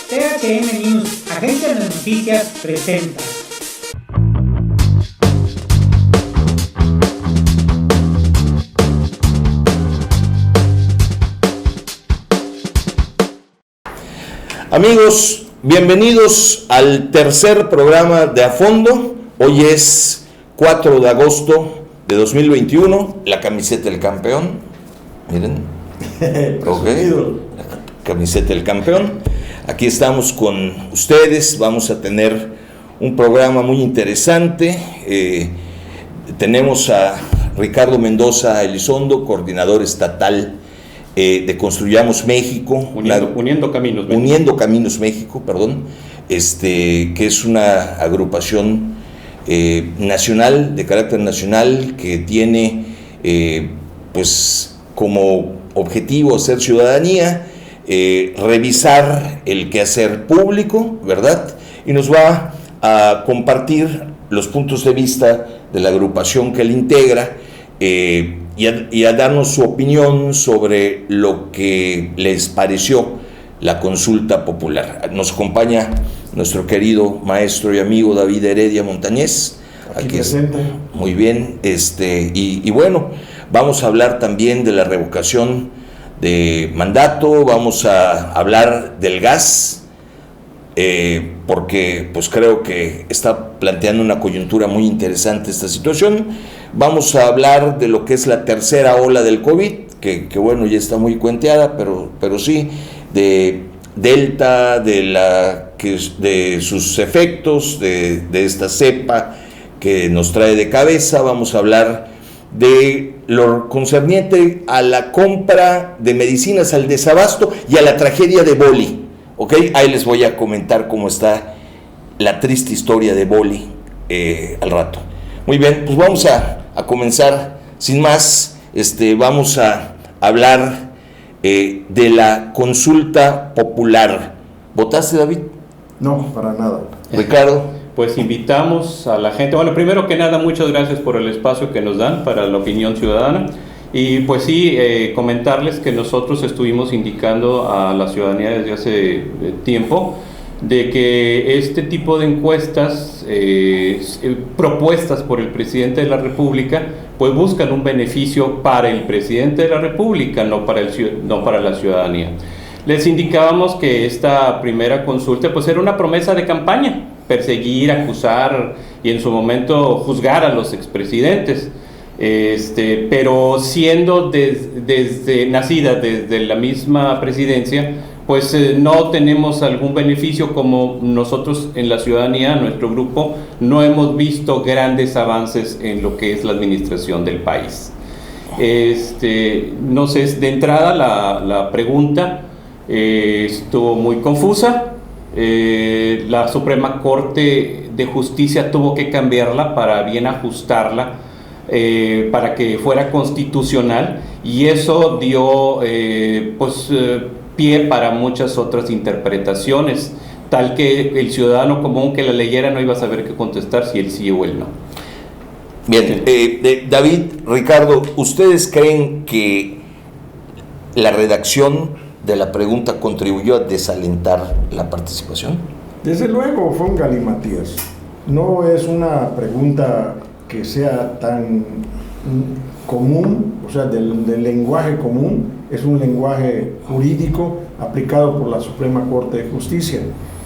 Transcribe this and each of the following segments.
THM News, agencia de noticias, presenta. Amigos, bienvenidos al tercer programa de A Fondo. Hoy es 4 de agosto de 2021, la camiseta del campeón, miren, okay. La camiseta del campeón. Aquí estamos con ustedes, vamos a tener un programa muy interesante. Tenemos a Ricardo Mendoza Elizondo, coordinador estatal de Construyamos México, Uniendo Caminos México, que es una agrupación nacional, de carácter nacional, que tiene pues como objetivo hacer ciudadanía, revisar el quehacer público, ¿verdad? Y nos va a compartir los puntos de vista de la agrupación que él integra, y a darnos su opinión sobre lo que les pareció la consulta popular. Nos acompaña nuestro querido maestro y amigo David Heredia Montañez. Aquí presente. Muy bien, y bueno, vamos a hablar también de la revocación de mandato, vamos a hablar del gas, porque pues creo que está planteando una coyuntura muy interesante esta situación. Vamos a hablar de lo que es la tercera ola del COVID, que bueno, ya está muy cuenteada, pero sí, de Delta, de sus efectos, de esta cepa que nos trae de cabeza. Vamos a hablar de lo concerniente a la compra de medicinas, al desabasto y a la tragedia de Boli. ¿Ok? Ahí les voy a comentar cómo está la triste historia de Boli al rato. Muy bien, pues vamos a comenzar sin más. Vamos a hablar de la consulta popular. ¿Votaste, David? No, para nada. Ricardo. Pues invitamos a la gente. Bueno, primero que nada, muchas gracias por el espacio que nos dan para la opinión ciudadana. Y pues sí, comentarles que nosotros estuvimos indicando a la ciudadanía desde hace tiempo de que este tipo de encuestas propuestas por el presidente de la República pues buscan un beneficio para el presidente de la República, no para la ciudadanía. Les indicábamos que esta primera consulta pues era una promesa de campaña, perseguir, acusar y en su momento juzgar a los expresidentes, pero siendo nacida desde la misma presidencia, pues no tenemos algún beneficio, como nosotros en la ciudadanía, nuestro grupo, no hemos visto grandes avances en lo que es la administración del país. No sé, de entrada la pregunta estuvo muy confusa. La Suprema Corte de Justicia tuvo que cambiarla para bien ajustarla, para que fuera constitucional, y eso dio pie para muchas otras interpretaciones, tal que el ciudadano común que la leyera no iba a saber qué contestar, si el sí o el no. Bien, David, Ricardo, ¿ustedes creen que la redacción de la pregunta contribuyó a desalentar la participación? Desde luego fue un galimatías. No es una pregunta que sea tan común, o sea, del lenguaje común. Es un lenguaje jurídico aplicado por la Suprema Corte de Justicia.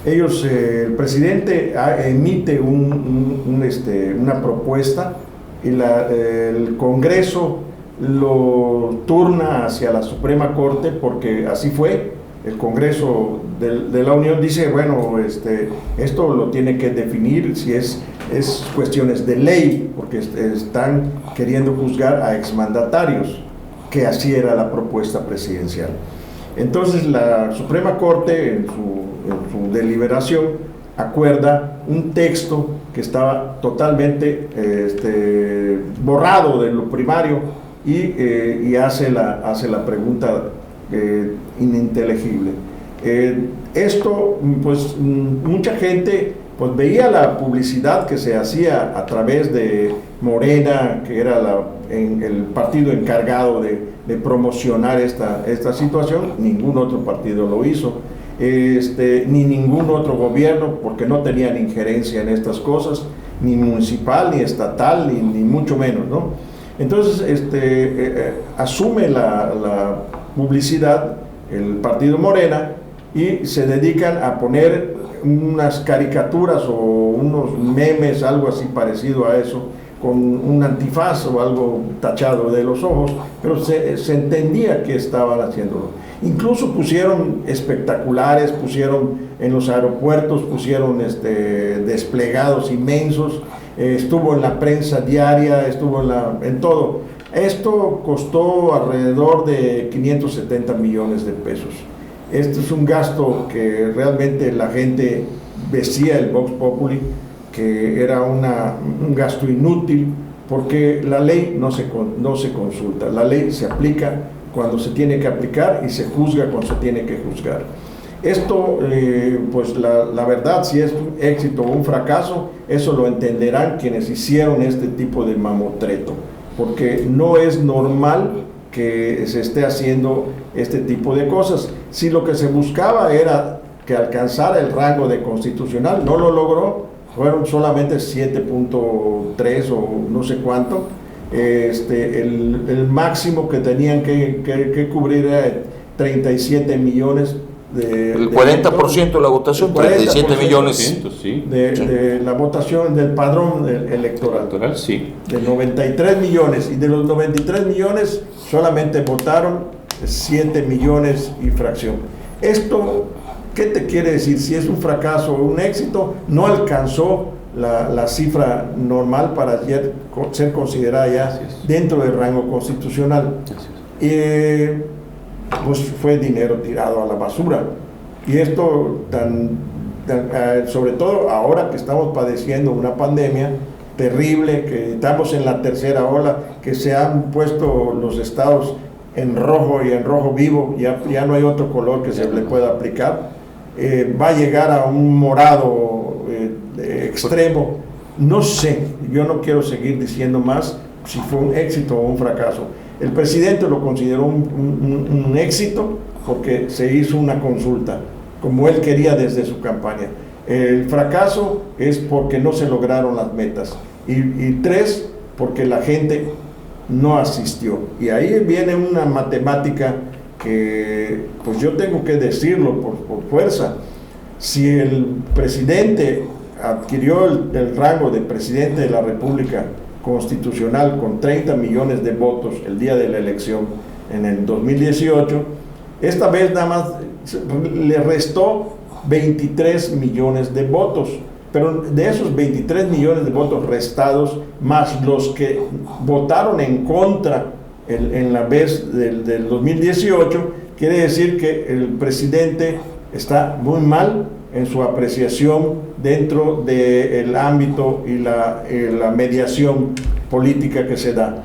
El presidente emite una propuesta y el Congreso lo turna hacia la Suprema Corte, porque así fue. El Congreso de la Unión dice, bueno, esto lo tiene que definir si es cuestiones de ley, porque están queriendo juzgar a exmandatarios, que así era la propuesta presidencial. Entonces la Suprema Corte en su deliberación acuerda un texto que estaba totalmente borrado de lo primario y hace la pregunta ininteligible. Esto, pues mucha gente pues veía la publicidad que se hacía a través de Morena, que era el partido encargado de promocionar esta situación. Ningún otro partido lo hizo. ni ningún otro gobierno, porque no tenían injerencia en estas cosas, ni municipal, ni estatal, ni mucho menos, ¿no? Entonces, asume la publicidad el partido Morena y se dedican a poner unas caricaturas o unos memes, algo así parecido a eso, con un antifaz o algo tachado de los ojos, pero se entendía que estaban haciéndolo. Incluso pusieron espectaculares, pusieron en los aeropuertos, pusieron desplegados inmensos, estuvo en la prensa diaria, estuvo en todo. Esto costó alrededor de 570 millones de pesos. Este es un gasto que realmente la gente decía, el Vox Populi, que era un gasto inútil, porque la ley no se consulta, la ley se aplica cuando se tiene que aplicar y se juzga cuando se tiene que juzgar. Esto, pues la verdad, si es un éxito o un fracaso, eso lo entenderán quienes hicieron este tipo de mamotreto, porque no es normal que se esté haciendo este tipo de cosas. Si lo que se buscaba era que alcanzara el rango de constitucional, no lo logró, fueron solamente 7.3 o no sé cuánto. El máximo que tenían que cubrir era 37 millones el 40% de la votación, 37 millones de la votación del padrón electoral, sí. De 93 millones, y de los 93 millones solamente votaron 7 millones y fracción. Esto, ¿qué te quiere decir? Si es un fracaso o un éxito, no alcanzó la cifra normal para ser considerada ya dentro del rango constitucional. Pues fue dinero tirado a la basura. Y esto sobre todo ahora que estamos padeciendo una pandemia terrible, que estamos en la tercera ola, que se han puesto los estados en rojo y en rojo vivo, ya no hay otro color que se le pueda aplicar, va a llegar a un morado extremo. No sé, yo no quiero seguir diciendo más si fue un éxito o un fracaso. El presidente lo consideró un éxito porque se hizo una consulta, como él quería desde su campaña. El fracaso es porque no se lograron las metas. Y 3, porque la gente no asistió. Y ahí viene una matemática que, pues yo tengo que decirlo por fuerza. Si el presidente adquirió el rango de presidente de la República constitucional con 30 millones de votos el día de la elección en el 2018, esta vez nada más le restó 23 millones de votos, pero de esos 23 millones de votos restados, más los que votaron en contra en la vez del 2018, quiere decir que el presidente está muy mal en su apreciación dentro del ámbito y la mediación política que se da.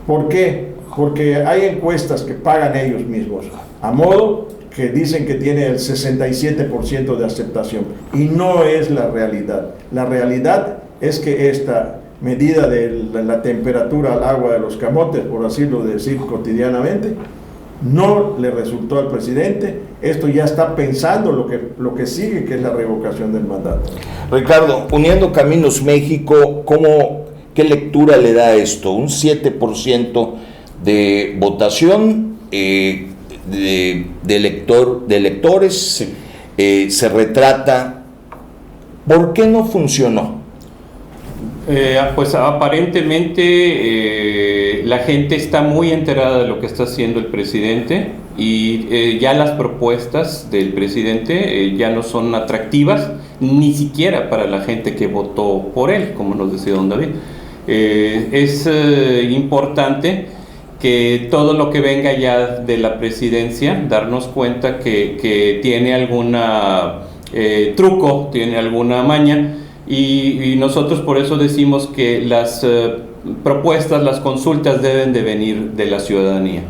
¿Por qué? Porque hay encuestas que pagan ellos mismos, a modo que dicen que tiene el 67% de aceptación, y no es la realidad. La realidad es que esta medida de la temperatura al agua de los camotes, por así decir cotidianamente, no le resultó al presidente. Esto ya está pensando lo que sigue, que es la revocación del mandato. Ricardo, Uniendo Caminos México, ¿qué lectura le da esto? Un 7% de votación de electores, sí. Se retrata. ¿Por qué no funcionó? Pues aparentemente la gente está muy enterada de lo que está haciendo el presidente, y ya las propuestas del presidente ya no son atractivas ni siquiera para la gente que votó por él, como nos decía don David. Es importante que todo lo que venga ya de la presidencia, darnos cuenta que tiene alguna truco, tiene alguna maña. Y nosotros por eso decimos que las propuestas, las consultas deben de venir de la ciudadanía.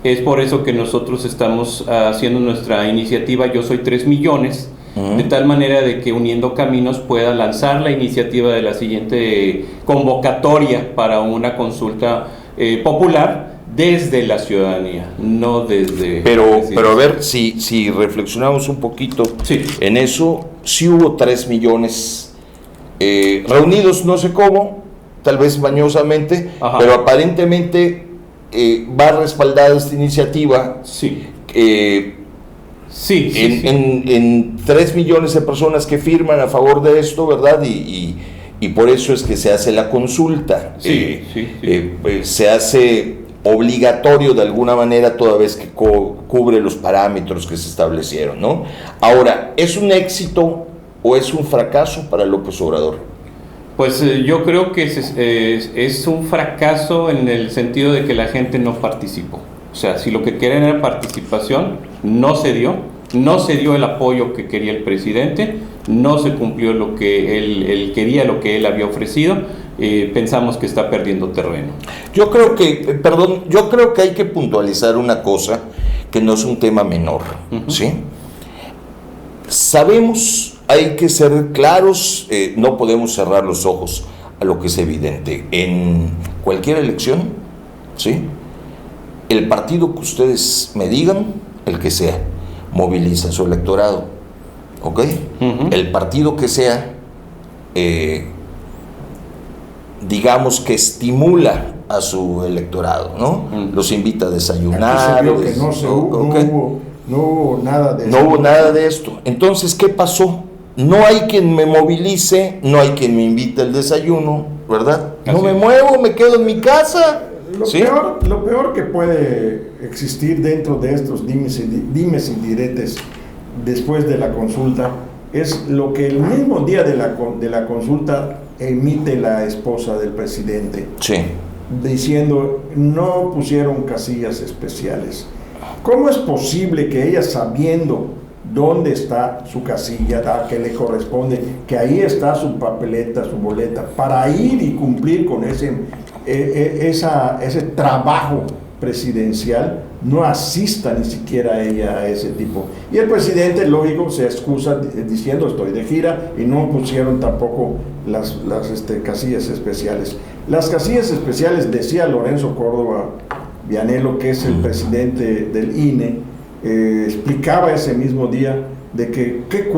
Es por eso que nosotros estamos haciendo nuestra iniciativa Yo Soy 3 Millones, de tal manera de que Uniendo Caminos pueda lanzar la iniciativa de la siguiente convocatoria para una consulta popular desde la ciudadanía, no desde... Pero a ver, si reflexionamos un poquito Sí. en eso, sí hubo 3 millones reunidos, no sé cómo, tal vez mañosamente, Ajá. pero aparentemente va respaldada esta iniciativa Sí. en, Sí. en 3 millones de personas que firman a favor de esto, ¿verdad? Y por eso es que se hace la consulta. Sí, sí. Pues se hace obligatorio de alguna manera toda vez que cubre los parámetros que se establecieron, ¿no? Ahora, ¿es un éxito o es un fracaso para López Obrador? Pues yo creo que es un fracaso en el sentido de que la gente no participó. O sea, si lo que querían era participación, no se dio el apoyo que quería el presidente, no se cumplió lo que él quería, lo que él había ofrecido. Pensamos que está perdiendo terreno. Yo creo que hay que puntualizar una cosa que no es un tema menor, ¿sí? Sabemos, hay que ser claros, no podemos cerrar los ojos a lo que es evidente. En cualquier elección, ¿sí? El partido que ustedes me digan, el que sea, moviliza su electorado, ¿ok? El partido que sea, digamos que estimula a su electorado, ¿no? Los invita a desayunar. Aquí se vio que no hubo nada de eso. No hubo nada de esto. Entonces, ¿qué pasó? No hay quien me movilice, no hay quien me invite al desayuno, ¿verdad? No me muevo, me quedo en mi casa. ¿Sí? Lo peor que puede existir dentro de estos dimes y diretes después de la consulta es lo que el mismo día de la consulta emite la esposa del presidente, Sí. diciendo no pusieron casillas especiales. ¿Cómo es posible que ella, sabiendo dónde está su casilla, a qué le corresponde, que ahí está su papeleta, su boleta, para ir y cumplir con ese trabajo presidencial, no asista ni siquiera ella a ese tipo? Y el presidente, lógico, se excusa diciendo estoy de gira, y no pusieron tampoco las casillas especiales. Las casillas especiales, decía Lorenzo Córdoba Vianello, que es el presidente del INE, explicaba ese mismo día de que qué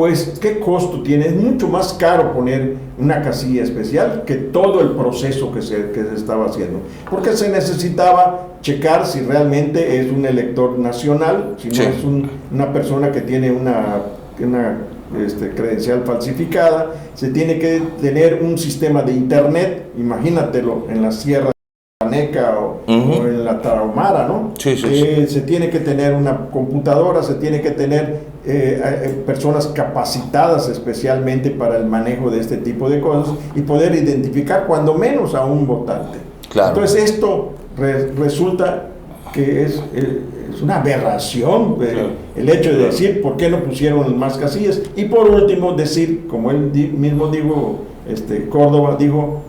costo tiene. Es mucho más caro poner una casilla especial que todo el proceso que se estaba haciendo, porque se necesitaba checar si realmente es un elector nacional, si no Sí. es una persona que tiene una credencial falsificada. Se tiene que tener un sistema de internet, imagínatelo en la Sierra Neca o en la Tarahumara, ¿no? Sí. Se tiene que tener una computadora, se tiene que tener personas capacitadas especialmente para el manejo de este tipo de cosas y poder identificar cuando menos a un votante. Claro. Entonces esto resulta que es una aberración, el hecho de decir por qué no pusieron más casillas. Y por último decir, como él mismo dijo, Córdoba dijo,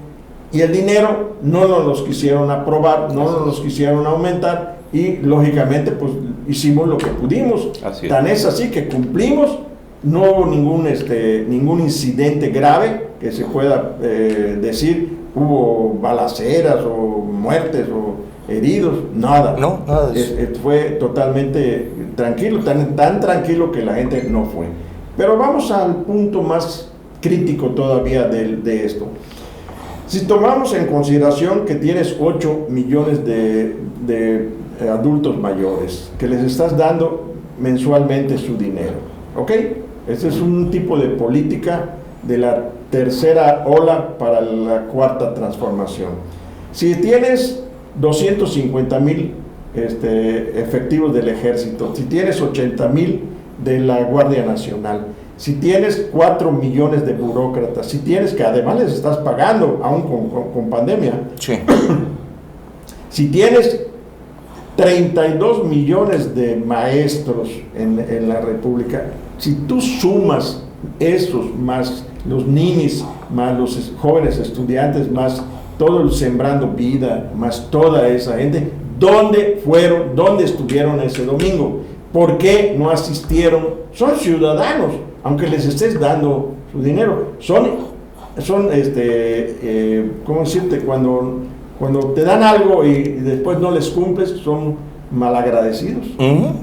y el dinero no nos los quisieron aprobar, no nos los quisieron aumentar, y lógicamente pues hicimos lo que pudimos. Tan es así que cumplimos. No hubo ningún incidente grave que se pueda decir hubo balaceras o muertes o heridos, nada. No, nada de eso. Fue totalmente tranquilo, tan tranquilo que la gente no fue. Pero vamos al punto más crítico todavía de esto. Si tomamos en consideración que tienes 8 millones de adultos mayores, que les estás dando mensualmente su dinero, ¿ok? Este es un tipo de política de la tercera ola para la cuarta transformación. Si tienes 250,000 efectivos del ejército, si tienes 80,000 de la Guardia Nacional, si tienes 4 millones de burócratas, si tienes, que además les estás pagando aún con pandemia, Sí. si tienes 32 millones de maestros en la República, si tú sumas esos más los ninis, más los jóvenes estudiantes, más todo el Sembrando Vida, más toda esa gente, ¿dónde fueron, dónde estuvieron ese domingo? ¿Por qué no asistieron? Son ciudadanos, aunque les estés dando su dinero. ¿Cómo decirte? Cuando Cuando te dan algo y después no les cumples, son malagradecidos.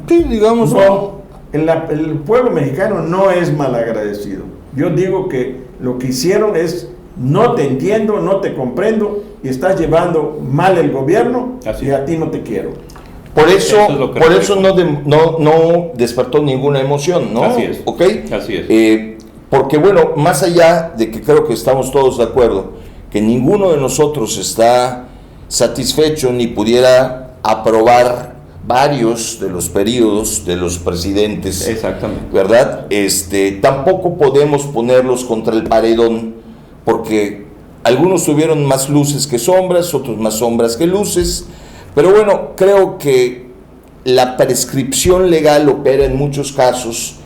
Sí, digamos. No, el pueblo mexicano no es malagradecido. Yo digo que lo que hicieron es: no te entiendo, no te comprendo, y estás llevando mal el gobierno, y a ti no te quiero. Por eso no despertó ninguna emoción, ¿no? Así es. ¿Ok? Así es. Porque bueno, más allá de que creo que estamos todos de acuerdo, que ninguno de nosotros está satisfecho ni pudiera aprobar varios de los periodos de los presidentes. Exactamente. ¿Verdad? Tampoco podemos ponerlos contra el paredón, porque algunos tuvieron más luces que sombras, otros más sombras que luces, pero bueno, creo que la prescripción legal opera en muchos casos,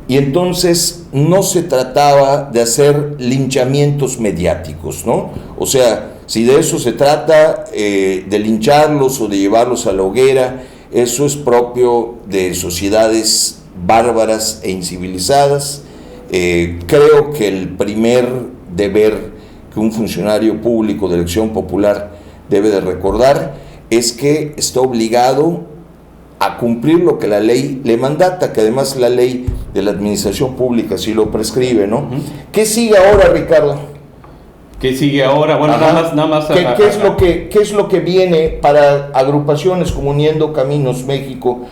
y entonces no se trataba de hacer linchamientos mediáticos, ¿no? O sea, si de eso se trata, de lincharlos o de llevarlos a la hoguera, eso es propio de sociedades bárbaras e incivilizadas. Creo que el primer deber que un funcionario público de elección popular debe de recordar es que está obligado a cumplir lo que la ley le mandata, que además la ley de la administración pública sí lo prescribe, ¿no? ¿Qué sigue ahora, Ricardo? ¿Qué sigue ahora? Bueno, nada más. ¿Qué es lo que viene para agrupaciones como Uniendo Caminos México?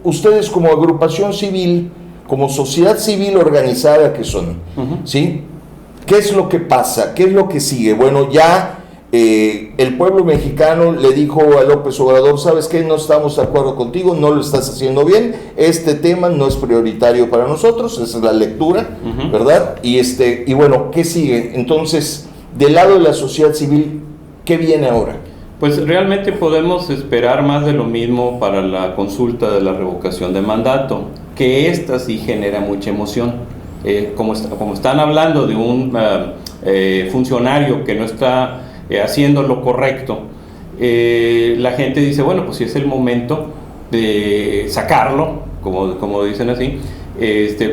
Ustedes como agrupación civil, como sociedad civil organizada que son, ¿sí? ¿Qué es lo que pasa? ¿Qué es lo que sigue? Bueno, ya el pueblo mexicano le dijo a López Obrador: ¿sabes qué? No estamos de acuerdo contigo, no lo estás haciendo bien, este tema no es prioritario para nosotros, esa es la lectura, ¿verdad? Y bueno, ¿qué sigue? Entonces, del lado de la sociedad civil, ¿qué viene ahora? Pues realmente podemos esperar más de lo mismo para la consulta de la revocación de mandato, que esta sí genera mucha emoción. Como están hablando de un funcionario que no está haciendo lo correcto, la gente dice: bueno, pues si es el momento de sacarlo, como dicen así,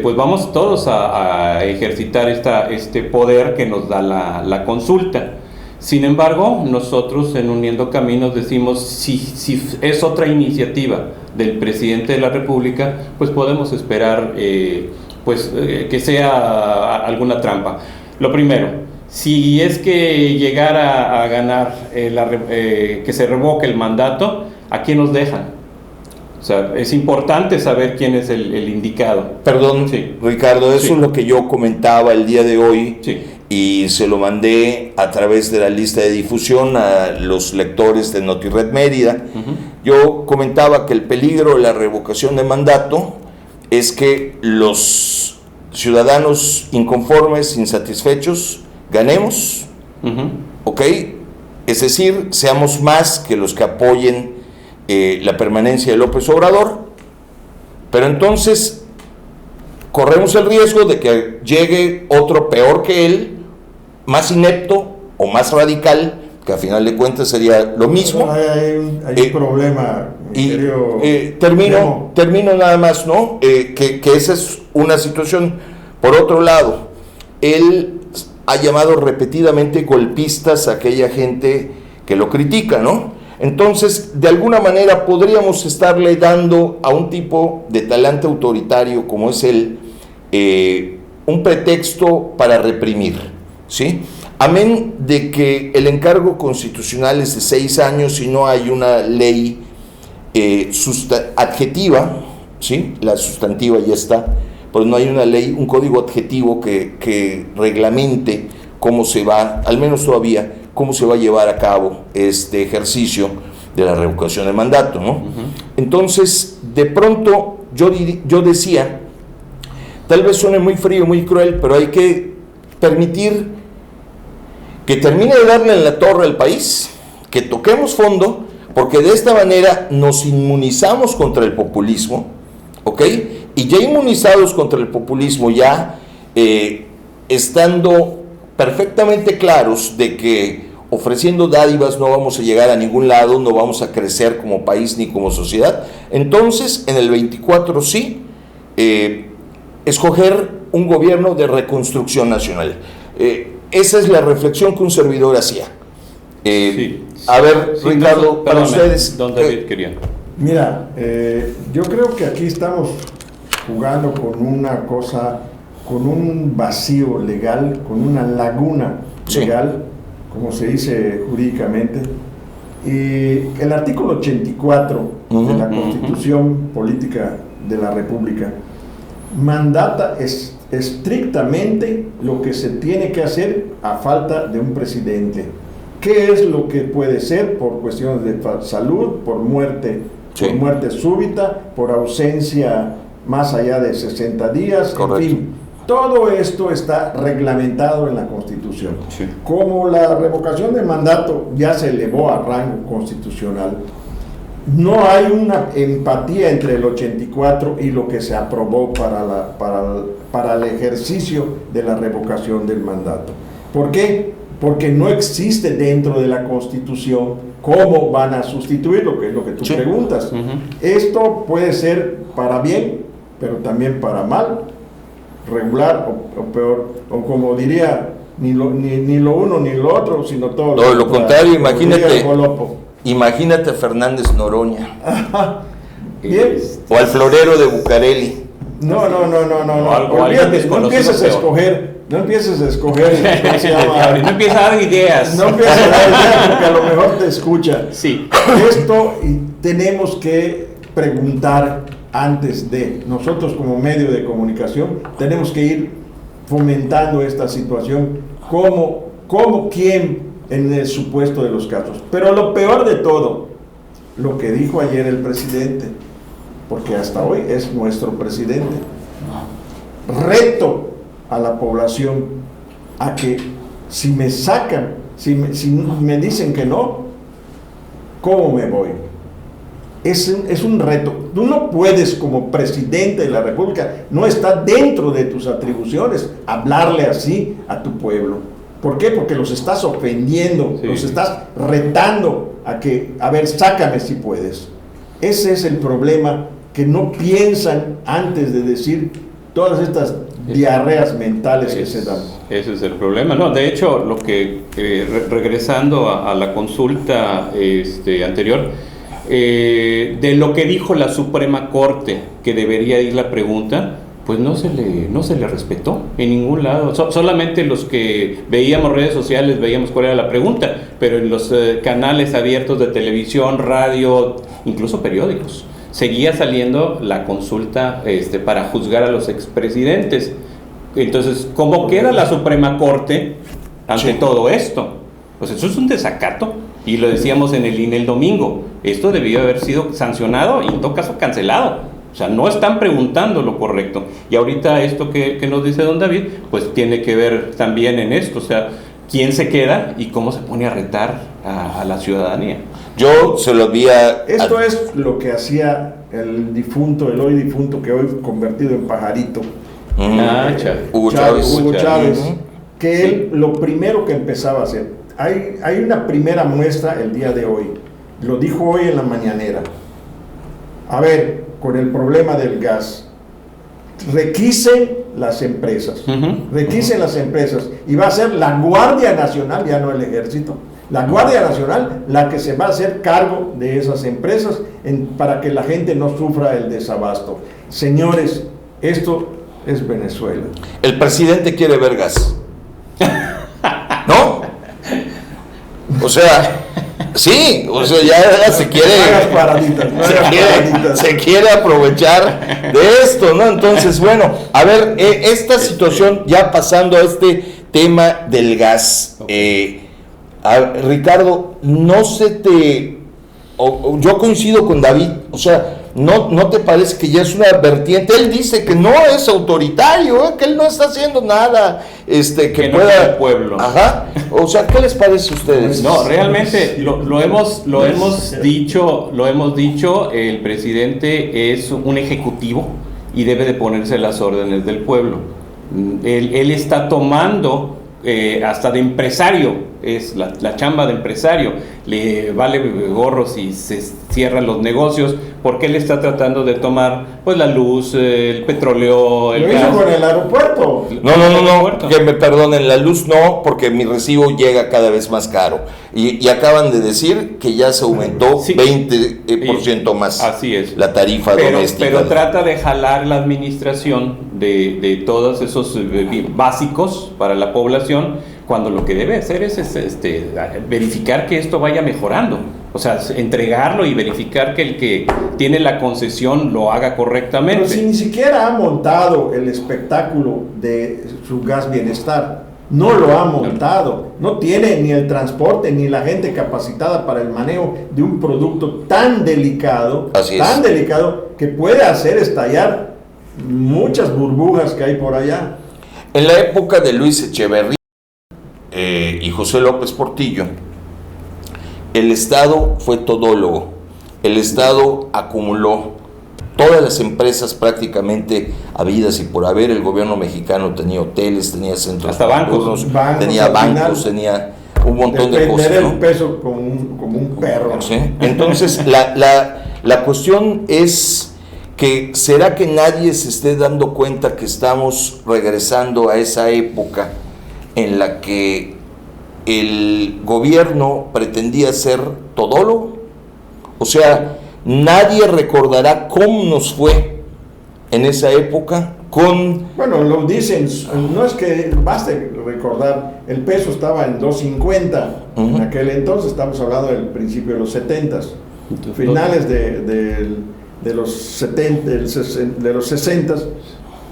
pues vamos todos a ejercitar este poder que nos da la consulta. Sin embargo, nosotros en Uniendo Caminos decimos: si es otra iniciativa del presidente de la República, pues podemos esperar que sea alguna trampa. Lo primero, si es que llegara a ganar, que se revoque el mandato, ¿a quién nos dejan? O sea, es importante saber quién es el indicado. Perdón, sí. Ricardo, eso es lo que yo comentaba el día de hoy, y se lo mandé a través de la lista de difusión a los lectores de NotiRed Mérida. Yo comentaba que el peligro de la revocación de mandato es que los ciudadanos inconformes, insatisfechos, ganemos, ¿ok? Es decir, seamos más que los que apoyen la permanencia de López Obrador, pero entonces corremos el riesgo de que llegue otro peor que él, más inepto o más radical, que a final de cuentas sería lo mismo. Hay un problema. Termino nada más, ¿no? Que esa es una situación. Por otro lado, él ha llamado repetidamente golpistas a aquella gente que lo critica, ¿no? Entonces, de alguna manera podríamos estarle dando a un tipo de talante autoritario como es él, un pretexto para reprimir, ¿sí? Amén de que el encargo constitucional es de 6 años y no hay una ley adjetiva, ¿sí? La sustantiva ya está, pero no hay una ley, un código adjetivo que reglamente cómo se va, al menos todavía, cómo se va a llevar a cabo este ejercicio de la revocación de mandato, ¿no? Entonces, de pronto, yo decía, tal vez suene muy frío, muy cruel, pero hay que permitir que termine de darle en la torre al país, que toquemos fondo, porque de esta manera nos inmunizamos contra el populismo, ¿ok? Y ya inmunizados contra el populismo, ya estando perfectamente claros de que ofreciendo dádivas no vamos a llegar a ningún lado, no vamos a crecer como país ni como sociedad, entonces en el 24 sí, escoger un gobierno de reconstrucción nacional. Esa es la reflexión que un servidor hacía. Sí. A ver, Sí, Ricardo, no, para perdóname, ustedes. Don David quería. Mira, yo creo que aquí estamos jugando con una cosa, con un vacío legal, con una laguna Sí. legal, como se dice jurídicamente. Y el artículo 84 de la Constitución Política de la República mandata estrictamente lo que se tiene que hacer a falta de un presidente. ¿Qué es lo que puede ser por cuestiones de salud, por muerte, Sí. por muerte súbita, por ausencia más allá de 60 días? Correcto. En fin, todo esto está reglamentado en la Constitución. Sí. Como la revocación de mandato ya se elevó a rango constitucional, no hay una empatía entre el 84 y lo que se aprobó para el ejercicio de la revocación del mandato. ¿Por qué? Porque no existe dentro de la Constitución cómo van a sustituir lo que es lo que tú Sí. preguntas. Esto puede ser para bien, pero también para mal, regular o peor, o como diría, ni lo uno ni lo otro, sino todo Todo lo contrario, como imagínate. diría Golopo. Imagínate a Fernández Noroña Bien. o al florero de Bucareli. No. O algo Olvídate, no desconocido empieces a peor. escoger, no empieces a escoger, ¿cómo se llama? No empieza a dar ideas. No empieces a dar ideas porque a lo mejor te escucha. Sí. Esto tenemos que preguntar antes de, nosotros como medio de comunicación, tenemos que ir fomentando esta situación, quién en el supuesto de los casos. Pero lo peor de todo, lo que dijo ayer el presidente, porque hasta hoy es nuestro presidente, reto a la población a que si me sacan, si me dicen que no, ¿cómo me voy? Es un reto. Tú no puedes, como presidente de la República, no está dentro de tus atribuciones hablarle así a tu pueblo. ¿Por qué? Porque los estás ofendiendo, Sí. los estás retando a ver, sácame si puedes. Ese es el problema, que no piensan antes de decir todas estas diarreas mentales que se dan. Ese es el problema. No, de hecho, lo que regresando a la consulta anterior, de lo que dijo la Suprema Corte, que debería ir la pregunta, pues no se le respetó en ningún lado. Solamente los que veíamos redes sociales veíamos cuál era la pregunta, pero en los canales abiertos de televisión, radio, incluso periódicos, seguía saliendo la consulta para juzgar a los expresidentes. Entonces, ¿cómo queda la Suprema Corte ante todo esto? Pues eso es un desacato, y lo decíamos en el INE el domingo. Esto debió haber sido sancionado y en todo caso cancelado. O sea, no están preguntando lo correcto. Y ahorita esto que nos dice don David, pues tiene que ver también en esto. O sea, quién se queda y cómo se pone a retar a la ciudadanía. Yo se lo había... Esto es lo que hacía el hoy difunto, que hoy convertido en pajarito, Chávez. Hugo Chávez. Hugo Chávez, Ujú. que Sí. él lo primero que empezaba a hacer, hay una primera muestra el día de hoy, lo dijo hoy en la mañanera. A ver, con el problema del gas, requisen las empresas, requisen las empresas, y va a ser la Guardia Nacional, ya no el Ejército, la Guardia Nacional la que se va a hacer cargo de esas empresas para que la gente no sufra el desabasto. Señores, esto es Venezuela. El presidente quiere ver gas. ¿No? O sea, sí, o sea, ya se quiere... No hagas paraditas, no hagas paraditas. Se quiere aprovechar de esto, ¿no? Entonces, bueno, a ver, esta situación, ya pasando a este tema del gas, Ricardo, no se te... yo coincido con David, o sea, ¿no te parece que ya es una vertiente? Él dice que no es autoritario, que él no está haciendo nada que no pueda... es el pueblo. Ajá, o sea, ¿qué les parece a ustedes? No, realmente lo hemos dicho, el presidente es un ejecutivo y debe de ponerse las órdenes del pueblo. Él está tomando hasta de empresario es la chamba de empresario, le vale gorro si se cierran los negocios, porque él está tratando de tomar pues la luz, el petróleo, el Lo gas. hizo con el aeropuerto. No, que me perdonen, la luz no, porque mi recibo llega cada vez más caro. Y acaban de decir que ya se aumentó Sí. 20% más Así es. la tarifa doméstica. Pero trata de jalar la administración de todos esos básicos para la población, cuando lo que debe hacer es verificar que esto vaya mejorando. O sea, entregarlo y verificar que el que tiene la concesión lo haga correctamente. Pero si ni siquiera ha montado el espectáculo de su gas bienestar, no lo ha montado, no tiene ni el transporte ni la gente capacitada para el manejo de un producto tan delicado, que puede hacer estallar muchas burbujas que hay por allá. En la época de Luis Echeverría y José López Portillo, el Estado fue todólogo, el Estado acumuló todas las empresas prácticamente habidas y por haber. El gobierno mexicano tenía hoteles, tenía centros hasta bancos, tenía bancos, tenía un montón de cosas, Defender ¿no? el peso como un perro. ¿Sí? Entonces, la cuestión es que ¿será que nadie se esté dando cuenta que estamos regresando a esa época en la que el gobierno pretendía ser todólogo? O sea, nadie recordará cómo nos fue en esa época con... Bueno, lo dicen, no es que baste recordar, el peso estaba en 2.50 en aquel entonces, estamos hablando del principio de los 70s, finales de los 70, de los 60s,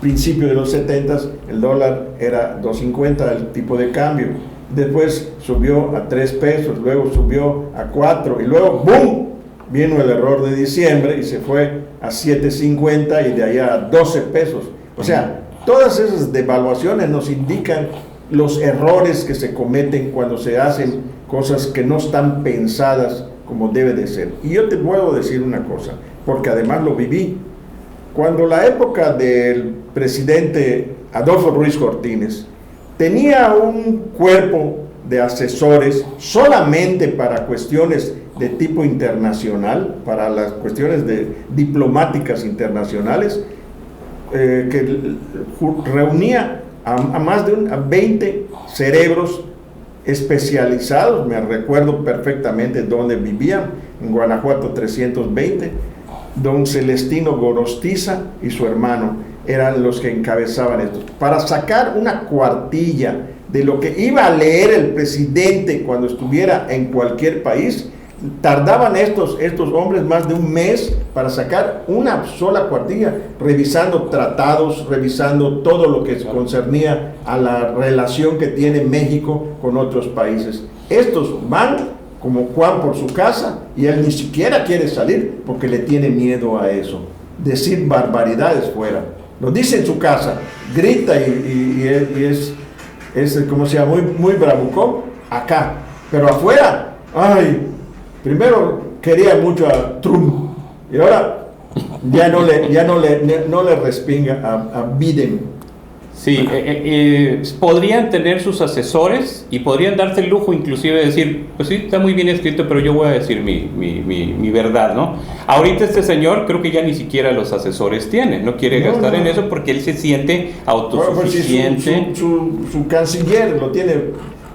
principio de los 70s, el dólar era 2.50 el tipo de cambio, después subió a 3 pesos, luego subió a 4 y luego ¡boom! Vino el error de diciembre y se fue a 7.50 y de allá a 12 pesos. O sea, todas esas devaluaciones nos indican los errores que se cometen cuando se hacen cosas que no están pensadas como debe de ser. Y yo te puedo decir una cosa, porque además lo viví. Cuando la época del presidente Adolfo Ruiz Cortines tenía un cuerpo de asesores solamente para cuestiones de tipo internacional, para las cuestiones diplomáticas internacionales, que reunía a más de 20 cerebros especializados. Me recuerdo perfectamente dónde vivían, en Guanajuato 320, don Celestino Gorostiza y su hermano eran los que encabezaban esto, para sacar una cuartilla de lo que iba a leer el presidente cuando estuviera en cualquier país. Tardaban estos hombres más de un mes para sacar una sola cuartilla, revisando tratados, revisando todo lo que concernía a la relación que tiene México con otros países. Estos van como Juan por su casa y él ni siquiera quiere salir porque le tiene miedo a eso, decir barbaridades fuera. Lo dice en su casa, grita y es como sea, muy bravucón acá, pero afuera, ay, primero quería mucho a Trump y ahora ya no le respinga a Biden. Sí, podrían tener sus asesores y podrían darse el lujo inclusive de decir, pues sí, está muy bien escrito, pero yo voy a decir mi verdad, ¿no? Ahorita este señor creo que ya ni siquiera los asesores tiene, no quiere gastar en eso porque él se siente autosuficiente. Bueno, pues su canciller lo tiene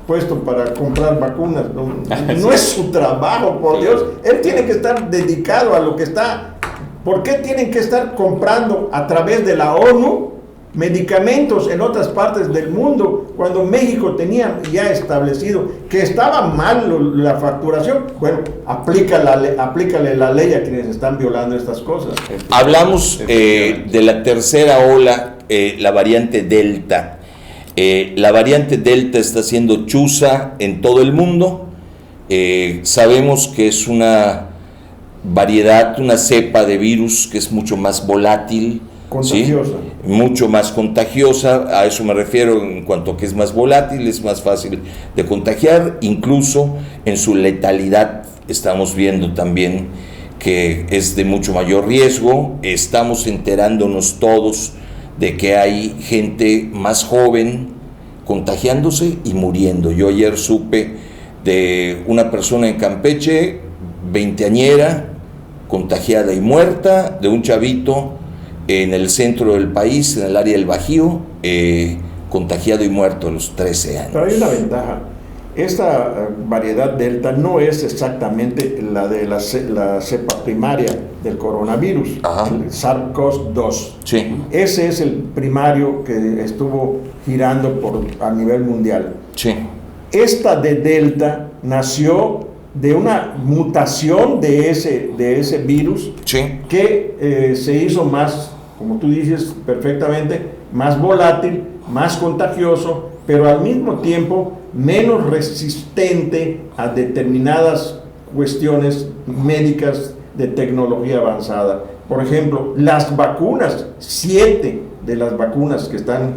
puesto para comprar vacunas, no es su trabajo, por Dios. Él tiene que estar dedicado a lo que está. ¿Por qué tienen que estar comprando a través de la ONU medicamentos en otras partes del mundo cuando México tenía ya establecido que estaba mal la facturación? Bueno, aplícale la ley a quienes están violando estas cosas. Hablamos de la tercera ola, la variante Delta. La variante Delta está siendo chuza en todo el mundo. Sabemos que es una variedad, una cepa de virus que es mucho más volátil, contagiosa, ¿sí? Mucho más contagiosa. A eso me refiero en cuanto a que es más volátil, es más fácil de contagiar, incluso en su letalidad estamos viendo también que es de mucho mayor riesgo. Estamos enterándonos todos de que hay gente más joven contagiándose y muriendo. Yo ayer supe de una persona en Campeche, veinteañera, contagiada y muerta, de un chavito en el centro del país, en el área del Bajío, contagiado y muerto a los 13 años. Pero hay una ventaja. Esta variedad Delta no es exactamente la de la cepa primaria del coronavirus, el SARS-CoV-2. Sí. Ese es el primario que estuvo girando a nivel mundial. Sí. Esta de Delta nació de una mutación de ese virus, Sí. que se hizo más, como tú dices perfectamente, más volátil, más contagioso, pero al mismo tiempo menos resistente a determinadas cuestiones médicas de tecnología avanzada. Por ejemplo, las vacunas, 7 de las vacunas que están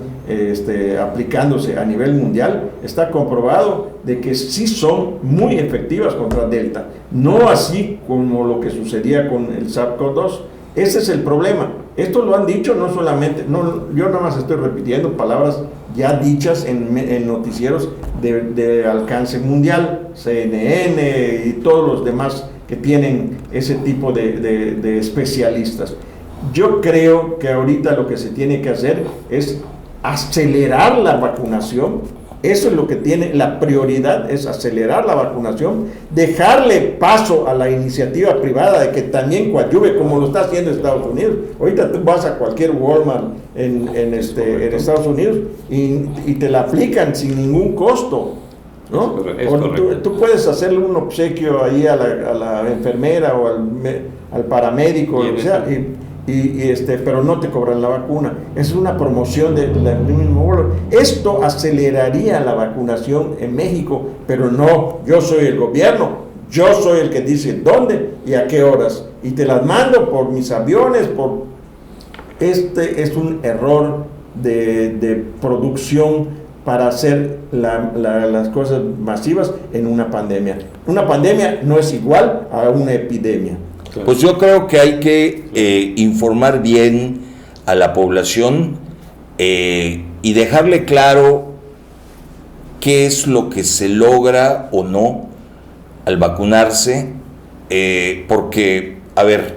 aplicándose a nivel mundial, está comprobado de que sí son muy efectivas contra Delta, no así como lo que sucedía con el SARS-CoV-2. Ese es el problema. Esto lo han dicho no solamente, yo nada más estoy repitiendo palabras ya dichas en noticieros de alcance mundial, CNN y todos los demás que tienen ese tipo de especialistas. Yo creo que ahorita lo que se tiene que hacer es acelerar la vacunación. Eso es lo que tiene la prioridad, es acelerar la vacunación, dejarle paso a la iniciativa privada de que también coadyuve, como lo está haciendo Estados Unidos. Ahorita tú vas a cualquier Walmart en Estados Unidos y te la aplican sin ningún costo, ¿no? Es correcto. Tú puedes hacerle un obsequio ahí a la enfermera o al paramédico, o sea, pero no te cobran la vacuna. Es una promoción del mismo vuelo. Esto aceleraría la vacunación en México, pero no, yo soy el gobierno, yo soy el que dice dónde y a qué horas, y te las mando por mis aviones. Este es un error de producción para hacer las cosas masivas en una pandemia. Una pandemia no es igual a una epidemia. Pues yo creo que hay que informar bien a la población y dejarle claro qué es lo que se logra o no al vacunarse, porque, a ver,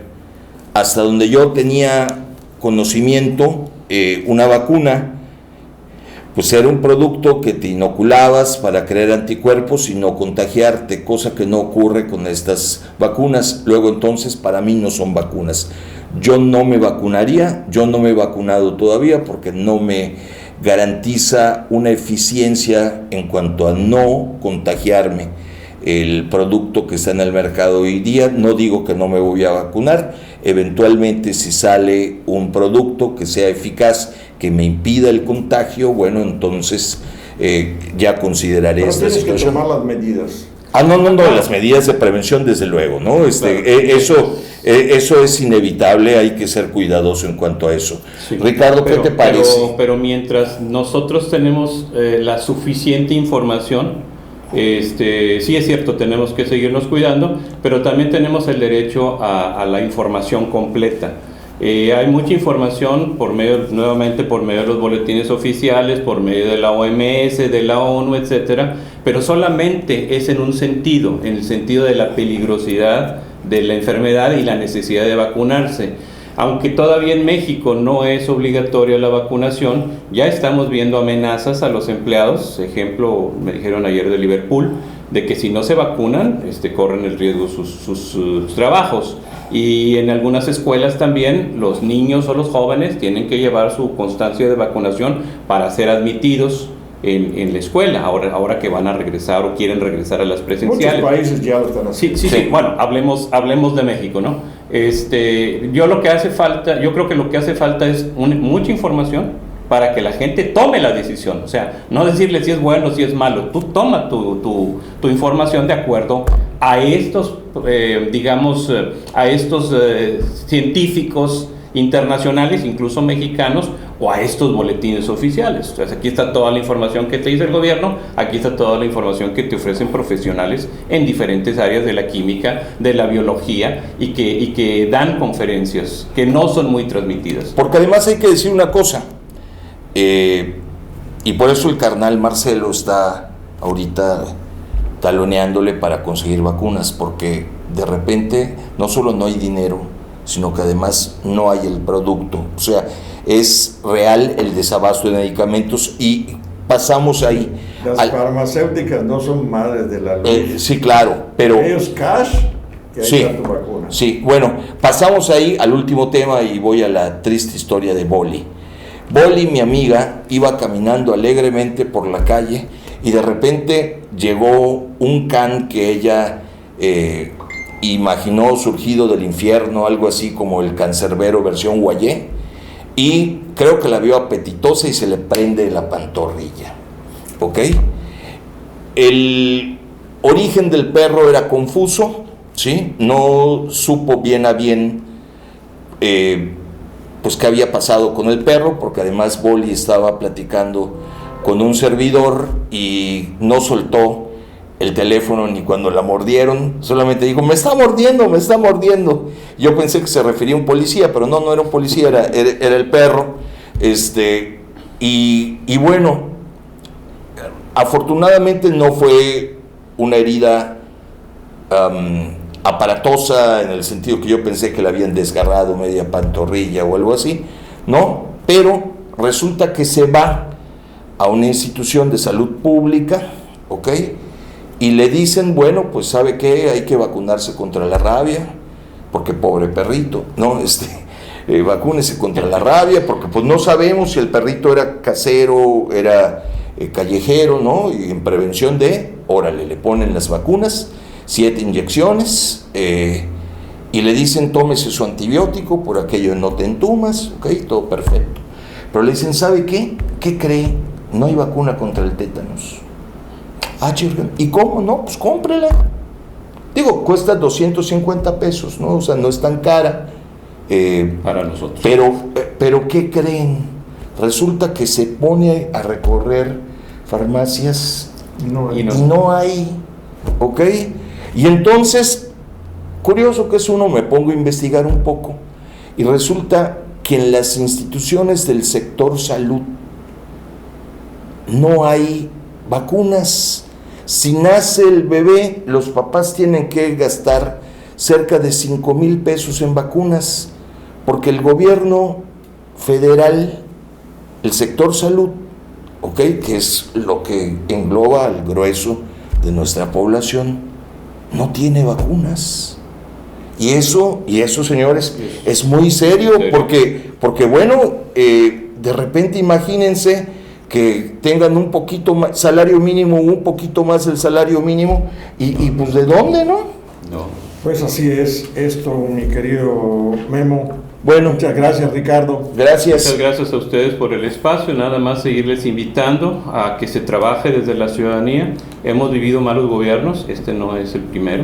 hasta donde yo tenía conocimiento, una vacuna pues era un producto que te inoculabas para crear anticuerpos y no contagiarte, cosa que no ocurre con estas vacunas. Luego entonces para mí no son vacunas. Yo no me vacunaría, yo no me he vacunado todavía porque no me garantiza una eficiencia en cuanto a no contagiarme el producto que está en el mercado hoy día. No digo que no me voy a vacunar, eventualmente si sale un producto que sea eficaz, que me impida el contagio, bueno, entonces ya consideraré esta situación. Tienes que tomar las medidas. No, las medidas de prevención desde luego, ¿no? Claro. Eso es inevitable, hay que ser cuidadoso en cuanto a eso. Sí. Ricardo, ¿qué te parece? Pero mientras nosotros tenemos la suficiente información, sí es cierto, tenemos que seguirnos cuidando, pero también tenemos el derecho a la información completa. Hay mucha información nuevamente por medio de los boletines oficiales, por medio de la OMS, de la ONU, etcétera, pero solamente es en un sentido, en el sentido de la peligrosidad de la enfermedad y la necesidad de vacunarse. Aunque todavía en México no es obligatoria la vacunación, ya estamos viendo amenazas a los empleados. Ejemplo, me dijeron ayer de Liverpool, de que si no se vacunan, corren el riesgo sus trabajos. Y en algunas escuelas también los niños o los jóvenes tienen que llevar su constancia de vacunación para ser admitidos en la escuela, ahora que van a regresar o quieren regresar a las presenciales. Muchos países ya lo están haciendo. Sí. Bueno, hablemos de México, ¿no? Yo creo que lo que hace falta es mucha información para que la gente tome la decisión. O sea, no decirle si es bueno, si es malo. Tú toma tu información de acuerdo a estos, científicos internacionales, incluso mexicanos, o a estos boletines oficiales. Entonces, aquí está toda la información que te dice el gobierno, aquí está toda la información que te ofrecen profesionales en diferentes áreas de la química, de la biología, y que dan conferencias que no son muy transmitidas. Porque además hay que decir una cosa, y por eso el carnal Marcelo está ahorita taloneándole para conseguir vacunas, porque de repente no solo no hay dinero, sino que además no hay el producto. O sea, es real el desabasto de medicamentos y pasamos ahí. Las farmacéuticas no son madres de la luz. Sí, claro, pero... Ellos cash, que ahí sí, está tu vacuna. sí, bueno, pasamos ahí al último tema y voy a la triste historia de Boli. Boli, mi amiga, iba caminando alegremente por la calle y de repente llegó un can que ella imaginó surgido del infierno, algo así como el cancerbero versión guayé, y creo que la vio apetitosa y se le prende la pantorrilla. ¿Ok? El origen del perro era confuso, ¿sí? No supo bien a bien pues qué había pasado con el perro, porque además Boli estaba platicando con un servidor y no soltó el teléfono ni cuando la mordieron, solamente dijo, me está mordiendo, me está mordiendo. Yo pensé que se refería a un policía, pero no era un policía, era el perro. Y bueno, afortunadamente no fue una herida aparatosa, en el sentido que yo pensé que le habían desgarrado media pantorrilla o algo así, no, pero resulta que se va a una institución de salud pública, ¿ok? Y le dicen, bueno, pues ¿sabe qué? Hay que vacunarse contra la rabia, porque pobre perrito, ¿no? Vacúnese contra la rabia, porque pues no sabemos si el perrito era casero, era callejero, ¿no? Y en prevención órale, le ponen las vacunas, 7 inyecciones, y le dicen, tómese su antibiótico, por aquello no te entumas, ¿ok? Todo perfecto. Pero le dicen, ¿sabe qué? ¿Qué cree? No hay vacuna contra el tétanos. Ah, chirga, ¿y cómo? No, pues cómprela. Digo, cuesta 250 pesos, ¿no? O sea, no es tan cara. Para nosotros. Pero ¿qué creen? Resulta que se pone a recorrer farmacias y no hay, ¿ok? Y entonces, curioso que es uno, me pongo a investigar un poco y resulta que en las instituciones del sector salud no hay vacunas. Si nace el bebé, los papás tienen que gastar cerca de 5,000 pesos en vacunas, porque el gobierno federal, el sector salud, ¿ok?, que es lo que engloba al grueso de nuestra población, no tiene vacunas. Y eso, señores, es muy serio, porque bueno, de repente imagínense que tengan un poquito más, salario mínimo, un poquito más el salario mínimo, y pues ¿de dónde, no? No. Pues así es esto, mi querido Memo. Bueno, muchas gracias, Ricardo. Gracias. Muchas gracias a ustedes por el espacio. Nada más seguirles invitando a que se trabaje desde la ciudadanía. Hemos vivido malos gobiernos, este no es el primero.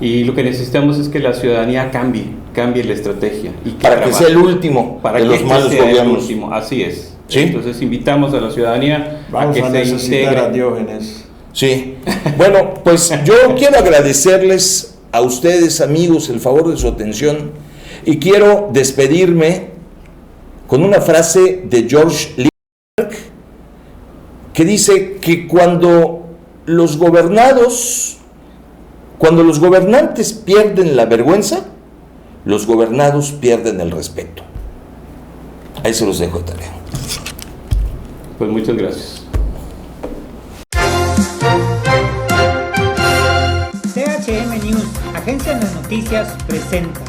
Y lo que necesitamos es que la ciudadanía cambie la estrategia. Y para que sea el último de los malos gobiernos. Así es. ¿Sí? Entonces invitamos a la ciudadanía a que se integre. A Diógenes. Sí. Bueno, pues yo quiero agradecerles a ustedes, amigos, el favor de su atención, y quiero despedirme con una frase de George Lindbergh que dice que cuando los gobernantes pierden la vergüenza, los gobernados pierden el respeto. Ahí se los dejo de tarea. Pues muchas gracias. THM News, Agencia de Noticias, presenta